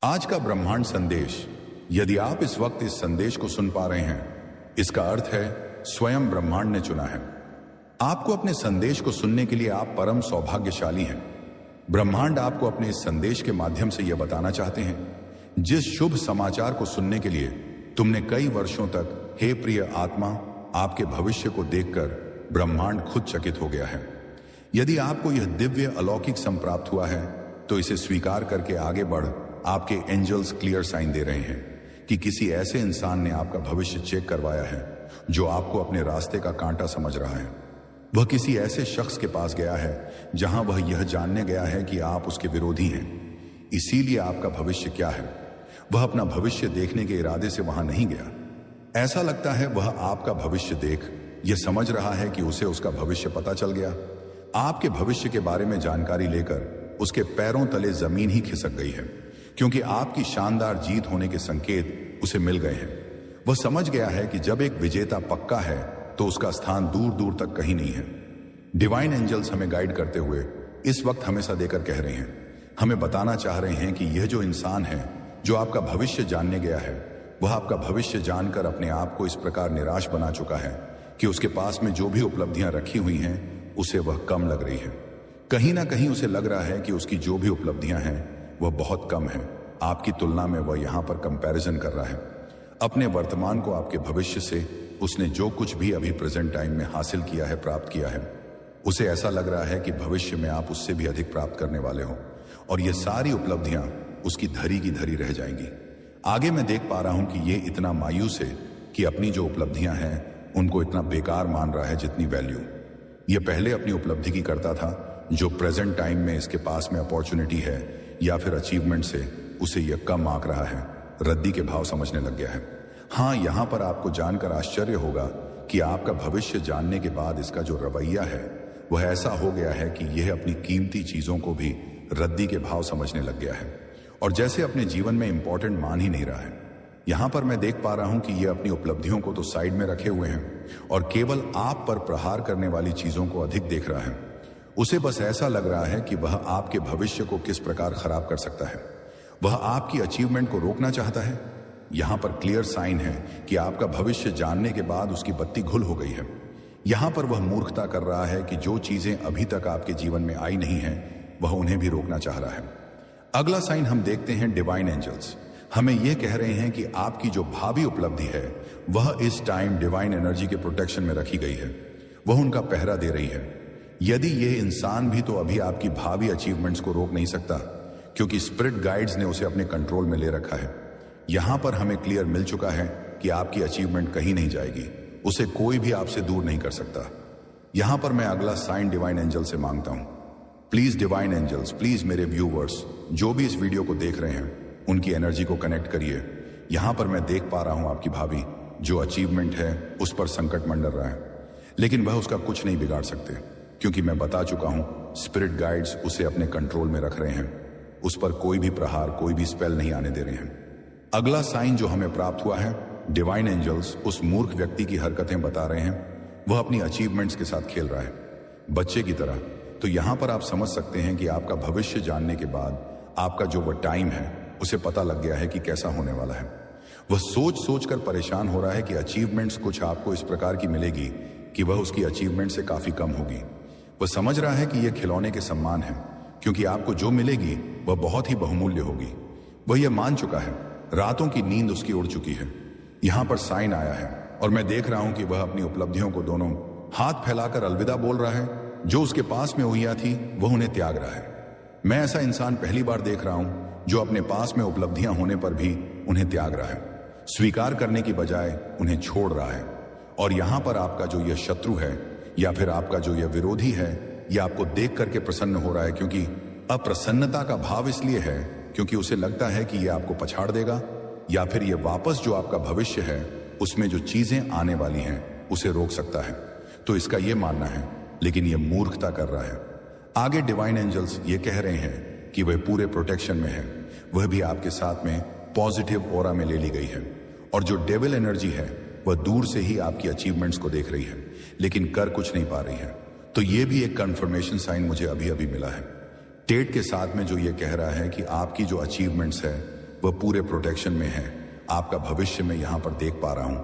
आज का ब्रह्मांड संदेश, यदि आप इस वक्त इस संदेश को सुन पा रहे हैं, इसका अर्थ है स्वयं ब्रह्मांड ने चुना है आपको। अपने संदेश को सुनने के लिए आप परम सौभाग्यशाली हैं। ब्रह्मांड आपको अपने इस संदेश के माध्यम से यह बताना चाहते हैं, जिस शुभ समाचार को सुनने के लिए तुमने कई वर्षों तक, हे प्रिय आत्मा, आपके भविष्य को देखकर ब्रह्मांड खुद चकित हो गया है। यदि आपको यह दिव्य अलौकिक संप्राप्त हुआ है तो इसे स्वीकार करके आगे बढ़। आपके एंजल्स क्लियर साइन दे रहे हैं कि किसी ऐसे इंसान ने आपका भविष्य चेक करवाया है जो आपको अपने रास्ते का कांटा समझ रहा है। वह किसी ऐसे शख्स के पास गया है जहां वह यह जानने गया है कि आप उसके विरोधी हैं। इसीलिए आपका भविष्य क्या है, वह अपना भविष्य देखने के इरादे से वहां नहीं गया। ऐसा लगता है वह आपका भविष्य देख यह समझ रहा है कि उसे उसका भविष्य पता चल गया। आपके भविष्य के बारे में जानकारी लेकर उसके पैरों तले जमीन ही खिसक गई है, क्योंकि आपकी शानदार जीत होने के संकेत उसे मिल गए हैं। वह समझ गया है कि जब एक विजेता पक्का है तो उसका स्थान दूर दूर तक कहीं नहीं है। डिवाइन एंजल्स हमें गाइड करते हुए इस वक्त हमेशा देकर कह रहे हैं, हमें बताना चाह रहे हैं कि यह जो इंसान है जो आपका भविष्य जानने गया है, वह आपका भविष्य जानकर अपने आप को इस प्रकार निराश बना चुका है कि उसके पास में जो भी उपलब्धियां रखी हुई हैं उसे वह कम लग रही है। कहीं ना कहीं उसे लग रहा है कि उसकी जो भी उपलब्धियां हैं वह बहुत कम है। आपकी तुलना में वह यहां पर कंपैरिजन कर रहा है अपने वर्तमान को आपके भविष्य से। उसने जो कुछ भी अभी प्रेजेंट टाइम में हासिल किया है, प्राप्त किया है, उसे ऐसा लग रहा है कि भविष्य में आप उससे भी अधिक प्राप्त करने वाले हो और ये सारी उपलब्धियां उसकी धरी की धरी रह जाएंगी। आगे मैं देख पा रहा हूं कि ये इतना मायूस है कि अपनी जो उपलब्धियां हैं उनको इतना बेकार मान रहा है जितनी वैल्यू ये पहले अपनी उपलब्धि की करता था। जो प्रेजेंट टाइम में इसके पास में अपॉर्चुनिटी है या फिर अचीवमेंट से उसे यह कम आंक रहा है, रद्दी के भाव समझने लग गया है। हाँ, यहां पर आपको जानकर आश्चर्य होगा कि आपका भविष्य जानने के बाद इसका जो रवैया है वह ऐसा हो गया है कि यह अपनी कीमती चीजों को भी रद्दी के भाव समझने लग गया है और जैसे अपने जीवन में इंपॉर्टेंट मान ही नहीं रहा है। यहां पर मैं देख पा रहा हूं कि यह अपनी उपलब्धियों को तो साइड में रखे हुए हैं और केवल आप पर प्रहार करने वाली चीजों को अधिक देख रहा है। उसे बस ऐसा लग रहा है कि वह आपके भविष्य को किस प्रकार खराब कर सकता है। वह आपकी अचीवमेंट को रोकना चाहता है। यहां पर क्लियर साइन है कि आपका भविष्य जानने के बाद उसकी बत्ती गुल हो गई है। यहां पर वह मूर्खता कर रहा है कि जो चीजें अभी तक आपके जीवन में आई नहीं है वह उन्हें भी रोकना चाह रहा है। अगला साइन हम देखते हैं डिवाइन एंजल्स हमें यह कह रहे हैं कि आपकी जो भावी उपलब्धि है वह इस टाइम डिवाइन एनर्जी के प्रोटेक्शन में रखी गई है। वह उनका पहरा दे रही है। यदि यह इंसान भी तो अभी आपकी भावी अचीवमेंट्स को रोक नहीं सकता, क्योंकि स्पिरिट गाइड्स ने उसे अपने कंट्रोल में ले रखा है। यहां पर हमें क्लियर मिल चुका है कि आपकी अचीवमेंट कहीं नहीं जाएगी, उसे कोई भी आपसे दूर नहीं कर सकता। यहां पर मैं अगला साइन डिवाइन एंजल से मांगता हूं। प्लीज डिवाइन एंजल्स, प्लीज मेरे व्यूवर्स जो भी इस वीडियो को देख रहे हैं उनकी एनर्जी को कनेक्ट करिए। यहां पर मैं देख पा रहा हूं आपकी भाभी जो अचीवमेंट है उस पर संकट मंडर रहा है, लेकिन वह उसका कुछ नहीं बिगाड़ सकते, क्योंकि मैं बता चुका हूं स्पिरिट गाइड्स उसे अपने कंट्रोल में रख रहे हैं। उस पर कोई भी प्रहार, कोई भी स्पेल नहीं आने दे रहे हैं। अगला साइन जो हमें प्राप्त हुआ है, डिवाइन एंजल्स उस मूर्ख व्यक्ति की हरकतें बता रहे हैं। वह अपनी अचीवमेंट्स के साथ खेल रहा है, बच्चे की तरह। तो यहां पर आप समझ सकते हैं कि आपका भविष्य जानने के बाद आपका जो वह टाइम है उसे पता लग गया है कि कैसा होने वाला है। वह सोच सोच कर परेशान हो रहा है कि अचीवमेंट्स कुछ आपको इस प्रकार की मिलेगी कि वह उसकी अचीवमेंट से काफी कम होगी। वह समझ रहा है कि यह खिलौने के समान है, क्योंकि आपको जो मिलेगी वह बहुत ही बहुमूल्य होगी। वह यह मान चुका है, रातों की नींद उसकी उड़ चुकी है। यहां पर साइन आया है और मैं देख रहा हूं कि वह अपनी उपलब्धियों को दोनों हाथ फैलाकर अलविदा बोल रहा है। जो उसके पास में हुई थी वह उन्हें त्याग रहा है। मैं ऐसा इंसान पहली बार देख रहा हूं जो अपने पास में उपलब्धियां होने पर भी उन्हें त्याग रहा है, स्वीकार करने की बजाय उन्हें छोड़ रहा है। और यहां पर आपका जो यह शत्रु है या फिर आपका जो यह विरोधी है, यह आपको देख करके प्रसन्न हो रहा है, क्योंकि अप्रसन्नता का भाव इसलिए है क्योंकि उसे लगता है कि यह आपको पछाड़ देगा या फिर यह वापस जो आपका भविष्य है उसमें जो चीजें आने वाली हैं उसे रोक सकता है। तो इसका यह मानना है, लेकिन यह मूर्खता कर रहा है। आगे डिवाइन एंजल्स ये कह रहे हैं कि वह पूरे प्रोटेक्शन में है, वह भी आपके साथ में पॉजिटिव ऑरा में ले ली गई है। और जो डेविल एनर्जी है वह दूर से ही आपकी अचीवमेंट्स को देख रही है, लेकिन कर कुछ नहीं पा रही है। तो यह भी एक कंफर्मेशन साइन मुझे अभी अभी मिला है टेट के साथ में, जो ये कह रहा है कि आपकी जो अचीवमेंट्स है वह पूरे प्रोटेक्शन में है। आपका भविष्य में यहां पर देख पा रहा हूं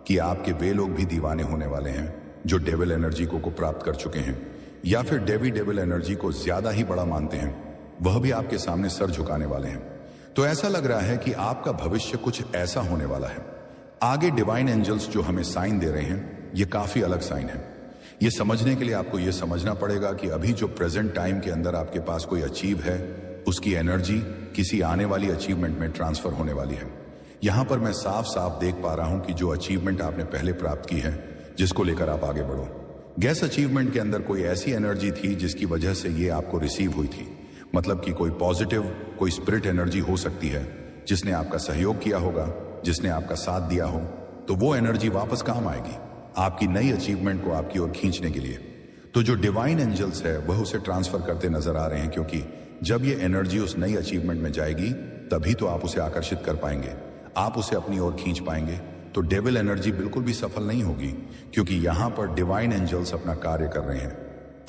कि आपके वे लोग भी दीवाने होने वाले हैं जो डेविल एनर्जी को प्राप्त कर चुके हैं, या फिर डेविल एनर्जी को ज्यादा ही बड़ा मानते हैं, वह भी आपके सामने सर झुकाने वाले हैं। तो ऐसा लग रहा है कि आपका भविष्य कुछ ऐसा होने वाला है। आगे डिवाइन एंजल्स जो हमें साइन दे रहे हैं, ये काफी अलग साइन है। ये समझने के लिए आपको ये समझना पड़ेगा कि अभी जो प्रेजेंट टाइम के अंदर आपके पास कोई अचीव है, उसकी एनर्जी किसी आने वाली अचीवमेंट में ट्रांसफर होने वाली है। यहां पर मैं साफ साफ देख पा रहा हूं कि जो अचीवमेंट आपने पहले प्राप्त की है, जिसको लेकर आप आगे बढ़ो, गैस अचीवमेंट के अंदर कोई ऐसी एनर्जी थी जिसकी वजह से ये आपको रिसीव हुई थी। मतलब कि कोई पॉजिटिव, कोई स्पिरिट एनर्जी हो सकती है जिसने आपका सहयोग किया होगा, जिसने आपका साथ दिया हो, तो वो एनर्जी वापस काम आएगी आपकी नई अचीवमेंट को आपकी ओर खींचने के लिए। तो जो डिवाइन एंजल्स है वह उसे ट्रांसफर करते नजर आ रहे हैं, क्योंकि जब ये एनर्जी उस नई अचीवमेंट में जाएगी तभी तो आप उसे आकर्षित कर पाएंगे, आप उसे अपनी ओर खींच पाएंगे। तो डेविल एनर्जी बिल्कुल भी सफल नहीं होगी, क्योंकि यहां पर डिवाइन एंजल्स अपना कार्य कर रहे हैं,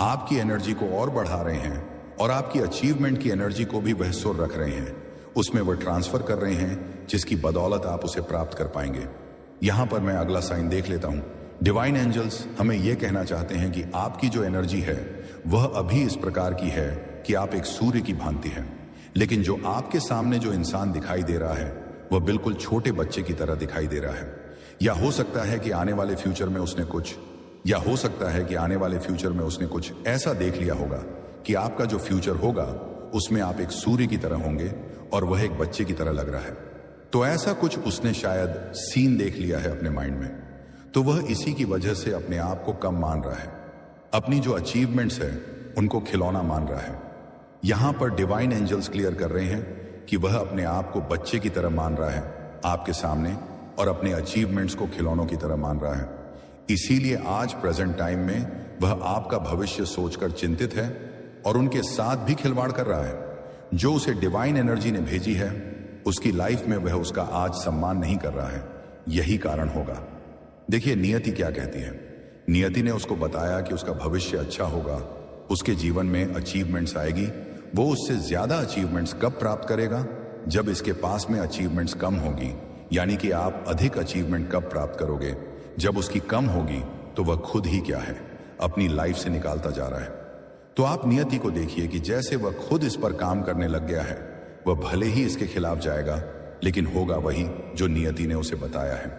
आपकी एनर्जी को और बढ़ा रहे हैं और आपकी अचीवमेंट की एनर्जी को भी वह सुर रख रहे हैं, उसमें वह ट्रांसफर कर रहे हैं, जिसकी बदौलत आप उसे प्राप्त कर पाएंगे। यहां पर मैं अगला साइन देख लेता हूं। डिवाइन एंजल्स हमें यह कहना चाहते हैं कि आपकी जो एनर्जी है वह अभी इस प्रकार की है कि आप एक सूर्य की भांति हैं, लेकिन जो आपके सामने जो इंसान दिखाई दे रहा है वह बिल्कुल छोटे बच्चे की तरह दिखाई दे रहा है। या हो सकता है कि आने वाले फ्यूचर में उसने कुछ ऐसा देख लिया होगा कि आपका जो फ्यूचर होगा उसमें आप एक सूर्य की तरह होंगे और वह एक बच्चे की तरह लग रहा है। तो ऐसा कुछ उसने शायद सीन देख लिया है अपने माइंड में, तो वह इसी की वजह से अपने आप को कम मान रहा है, अपनी जो अचीवमेंट्स है उनको खिलौना मान रहा है। यहां पर डिवाइन एंजल्स क्लियर कर रहे हैं कि वह अपने आप को बच्चे की तरह मान रहा है आपके सामने और अपने अचीवमेंट्स को खिलौनों की तरह मान रहा है। इसीलिए आज प्रेजेंट टाइम में वह आपका भविष्य सोचकर चिंतित है और उनके साथ भी खिलवाड़ कर रहा है। जो उसे डिवाइन एनर्जी ने भेजी है, उसकी लाइफ में वह उसका आज सम्मान नहीं कर रहा है। यही कारण होगा। देखिए नियति क्या कहती है। नियति ने उसको बताया कि उसका भविष्य अच्छा होगा, उसके जीवन में अचीवमेंट्स आएगी। वो उससे ज्यादा अचीवमेंट्स कब प्राप्त करेगा? जब इसके पास में अचीवमेंट्स कम होगी। यानी कि आप अधिक अचीवमेंट कब प्राप्त करोगे? जब उसकी कम होगी तो वह खुद ही क्या है, अपनी लाइफ से निकालता जा रहा है। तो आप नियति को देखिए कि जैसे वह खुद इस पर काम करने लग गया है, वह भले ही इसके खिलाफ जाएगा, लेकिन होगा वही जो नियति ने उसे बताया है।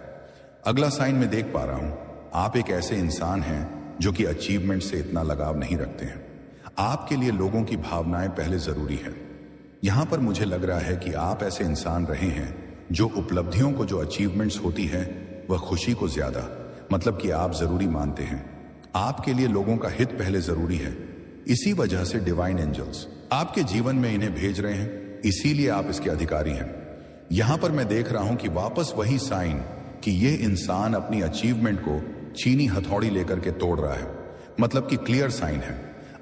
अगला साइन में देख पा रहा हूं, आप एक ऐसे इंसान हैं जो कि अचीवमेंट से इतना लगाव नहीं रखते हैं। आपके लिए लोगों की भावनाएं पहले जरूरी है। यहां पर मुझे लग रहा है कि आप ऐसे इंसान रहे हैं जो उपलब्धियों को, जो अचीवमेंट्स होती है, वह खुशी को ज्यादा, मतलब कि आप जरूरी मानते हैं। आपके लिए लोगों का हित पहले जरूरी है। इसी वजह से डिवाइन एंजल्स आपके जीवन में इन्हें भेज रहे हैं, इसीलिए आप इसके अधिकारी हैं। यहां पर मैं देख रहा हूं कि वापस वही साइन कि यह इंसान अपनी अचीवमेंट को चीनी हथौड़ी लेकर के तोड़ रहा है, मतलब कि क्लियर साइन है।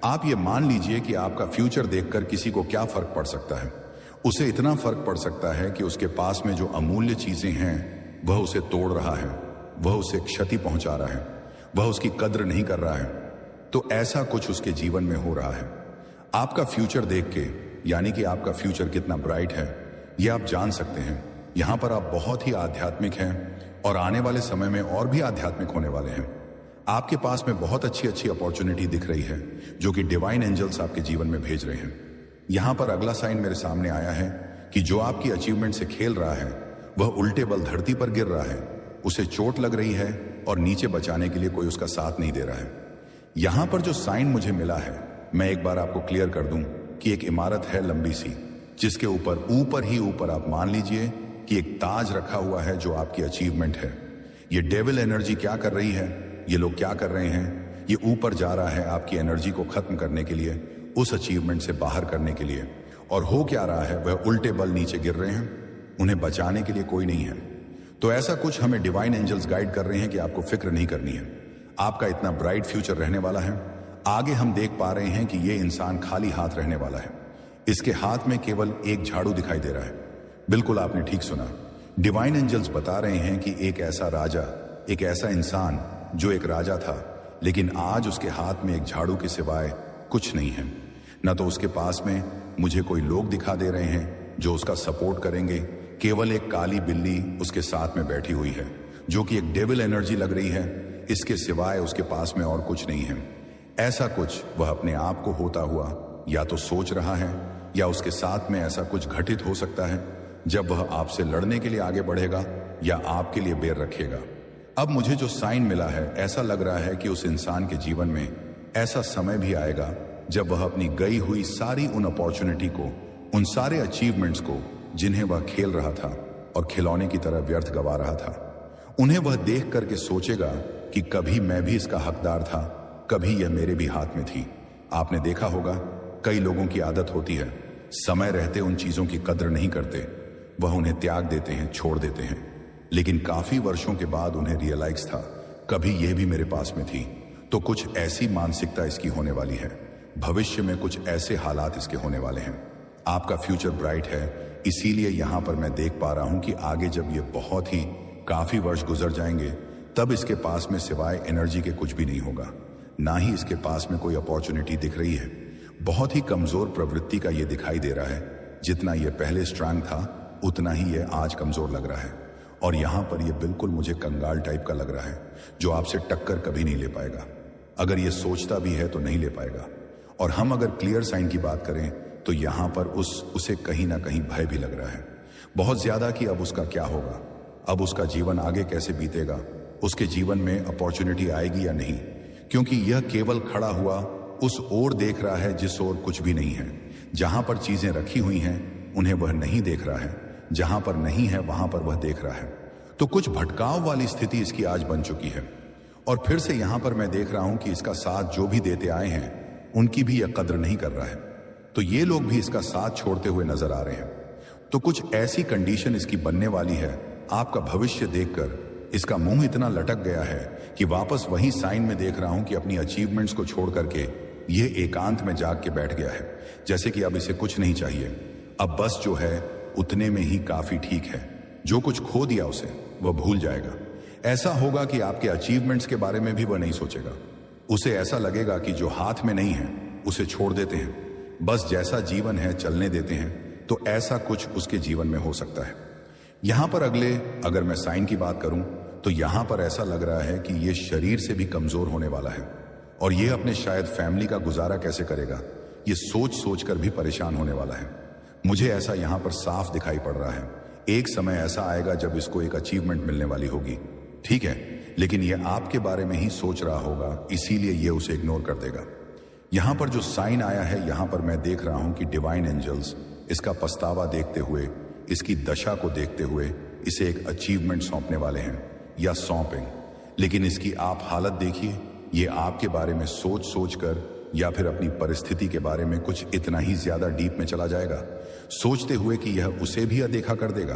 आप ये मान लीजिए कि आपका फ्यूचर देखकर किसी को क्या फर्क पड़ सकता है। उसे इतना फर्क पड़ सकता है कि उसके पास में जो अमूल्य चीजें हैं वह उसे तोड़ रहा है, वह उसे क्षति पहुंचा रहा है, वह उसकी कद्र नहीं कर रहा है। तो ऐसा कुछ उसके जीवन में हो रहा है। आपका फ्यूचर देख के, यानी कि आपका फ्यूचर कितना ब्राइट है, यह आप जान सकते हैं। यहां पर आप बहुत ही आध्यात्मिक हैं और आने वाले समय में और भी आध्यात्मिक होने वाले हैं। आपके पास में बहुत अच्छी अच्छी अपॉर्चुनिटी दिख रही है जो कि डिवाइन एंजल्स आपके जीवन में भेज रहे हैं। यहां पर अगला साइन मेरे सामने आया है कि जो आपकी अचीवमेंट से खेल रहा है वह उल्टे बल धरती पर गिर रहा है, उसे चोट लग रही है और नीचे बचाने के लिए कोई उसका साथ नहीं दे रहा है। यहां पर जो साइन मुझे मिला है, मैं एक बार आपको क्लियर कर दूं कि एक इमारत है लंबी सी, जिसके ऊपर ही ऊपर आप मान लीजिए कि एक ताज रखा हुआ है जो आपकी अचीवमेंट है। ये डेविल एनर्जी क्या कर रही है, ये लोग क्या कर रहे हैं, ये ऊपर जा रहा है आपकी एनर्जी को खत्म करने के लिए, उस अचीवमेंट से बाहर करने के लिए। और हो क्या रहा है, वह उल्टे बल नीचे गिर रहे हैं, उन्हें बचाने के लिए कोई नहीं है। तो ऐसा कुछ हमें डिवाइन एंजल्स गाइड कर रहे हैं कि आपको फिक्र नहीं करनी है, आपका इतना ब्राइट फ्यूचर रहने वाला है। आगे हम देख पा रहे हैं कि ये इंसान खाली हाथ रहने वाला है। इसके हाथ में केवल एक झाड़ू दिखाई दे रहा है। बिल्कुल आपने ठीक सुना। डिवाइन एंजल्स बता रहे हैं कि एक ऐसा राजा, एक ऐसा इंसान जो एक राजा था, लेकिन आज उसके हाथ में एक झाड़ू के सिवाय कुछ नहीं है। न तो उसके पास में मुझे कोई लोग दिखा दे रहे हैं जो उसका सपोर्ट करेंगे, केवल एक काली बिल्ली उसके साथ में बैठी हुई है, जो कि एक डेविल एनर्जी लग रही है। इसके सिवाय उसके पास में और कुछ नहीं है। ऐसा कुछ वह अपने आप को होता हुआ या तो सोच रहा है, या उसके साथ में ऐसा कुछ घटित हो सकता है जब वह आपसे लड़ने के लिए आगे बढ़ेगा या आपके लिए बेर रखेगा। अब मुझे जो साइन मिला है, ऐसा लग रहा है कि उस इंसान के जीवन में ऐसा समय भी आएगा जब वह अपनी गई हुई सारी उन अपॉर्चुनिटी को, उन सारे अचीवमेंट्स को जिन्हें वह खेल रहा था और खिलौने की तरह व्यर्थ गवा रहा था, उन्हें वह देख करके सोचेगा कि कभी मैं भी इसका हकदार था, कभी यह मेरे भी हाथ में थी। आपने देखा होगा, कई लोगों की आदत होती है समय रहते उन चीजों की कद्र नहीं करते, वह उन्हें त्याग देते हैं, छोड़ देते हैं, लेकिन काफी वर्षों के बाद उन्हें रियलाइज था कभी यह भी मेरे पास में थी। तो कुछ ऐसी मानसिकता इसकी होने वाली है, भविष्य में कुछ ऐसे हालात इसके होने वाले हैं। आपका फ्यूचर ब्राइट है, इसीलिए यहां पर मैं देख पा रहा हूं कि आगे जब ये बहुत ही काफी वर्ष गुजर जाएंगे, तब इसके पास में सिवाय एनर्जी के कुछ भी नहीं होगा, ना ही इसके पास में कोई अपॉर्चुनिटी दिख रही है। बहुत ही कमजोर प्रवृत्ति का ये दिखाई दे रहा है। जितना ये पहले स्ट्रांग था, उतना ही ये आज कमजोर लग रहा है। और यहां पर ये बिल्कुल मुझे कंगाल टाइप का लग रहा है, जो आपसे टक्कर कभी नहीं ले पाएगा। अगर ये सोचता भी है तो नहीं ले पाएगा। और हम अगर क्लियर साइन की बात करें तो यहां पर उसे कहीं ना कहीं भय भी लग रहा है, बहुत ज्यादा, कि अब उसका क्या होगा, अब उसका जीवन आगे कैसे बीतेगा, उसके जीवन में अपॉर्चुनिटी आएगी या नहीं। क्योंकि यह केवल खड़ा हुआ उस ओर देख रहा है जिस ओर कुछ भी नहीं है। जहां पर चीजें रखी हुई हैं उन्हें वह नहीं देख रहा है, जहां पर नहीं है वहां पर वह देख रहा है। तो कुछ भटकाव वाली स्थिति इसकी आज बन चुकी है। और फिर से यहां पर मैं देख रहा हूं कि इसका साथ जो भी देते आए हैं उनकी भी यह कद्र नहीं कर रहा है, तो ये लोग भी इसका साथ छोड़ते हुए नजर आ रहे हैं। तो कुछ ऐसी कंडीशन इसकी बनने वाली है, आपका भविष्य देखकर इसका मुंह इतना लटक गया है कि वापस वही साइन में देख रहा हूं कि अपनी अचीवमेंट्स को छोड़ करके ये एकांत में जाग के बैठ गया है, जैसे कि अब इसे कुछ नहीं चाहिए, अब बस जो है उतने में ही काफी ठीक है। जो कुछ खो दिया उसे वह भूल जाएगा। ऐसा होगा कि आपके अचीवमेंट्स के बारे में भी वह नहीं सोचेगा। उसे ऐसा लगेगा कि जो हाथ में नहीं है उसे छोड़ देते हैं, बस जैसा जीवन है चलने देते हैं। तो ऐसा कुछ उसके जीवन में हो सकता है। यहां पर अगर मैं साइन की बात करूं तो यहां पर ऐसा लग रहा है कि यह शरीर से भी कमजोर होने वाला है, और यह अपने शायद फैमिली का गुजारा कैसे करेगा, यह सोच सोच कर भी परेशान होने वाला है। मुझे ऐसा यहां पर साफ दिखाई पड़ रहा है। एक समय ऐसा आएगा जब इसको एक अचीवमेंट मिलने वाली होगी, ठीक है, लेकिन यह आपके बारे में ही सोच रहा होगा, इसीलिए यह उसे इग्नोर कर देगा। यहां पर जो साइन आया है, यहां पर मैं देख रहा हूं कि डिवाइन एंजल्स इसका पछतावा देखते हुए, इसकी दशा को देखते हुए इसे एक अचीवमेंट सौंपने वाले हैं, या सौंपें। लेकिन इसकी आप हालत देखिए, ये आपके बारे में सोच सोच कर या फिर अपनी परिस्थिति के बारे में कुछ इतना ही ज्यादा डीप में चला जाएगा, सोचते हुए कि यह उसे भी अनदेखा कर देगा।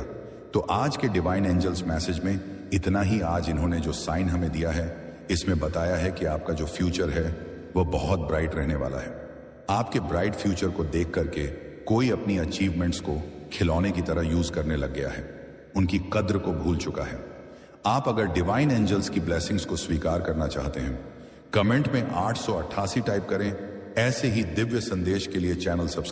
तो आज के डिवाइन एंजल्स मैसेज में इतना ही। आज इन्होंने जो साइन हमें दिया है, इसमें बताया है कि आपका जो फ्यूचर है वह बहुत ब्राइट रहने वाला है। आपके ब्राइट फ्यूचर को देख करके कोई अपनी अचीवमेंट्स को खिलौने की तरह यूज करने लग गया है, उनकी कद्र को भूल चुका है। आप अगर डिवाइन एंजल्स की ब्लेसिंग्स को स्वीकार करना चाहते हैं, कमेंट में 888 टाइप करें। ऐसे ही दिव्य संदेश के लिए चैनल सब्सक्राइब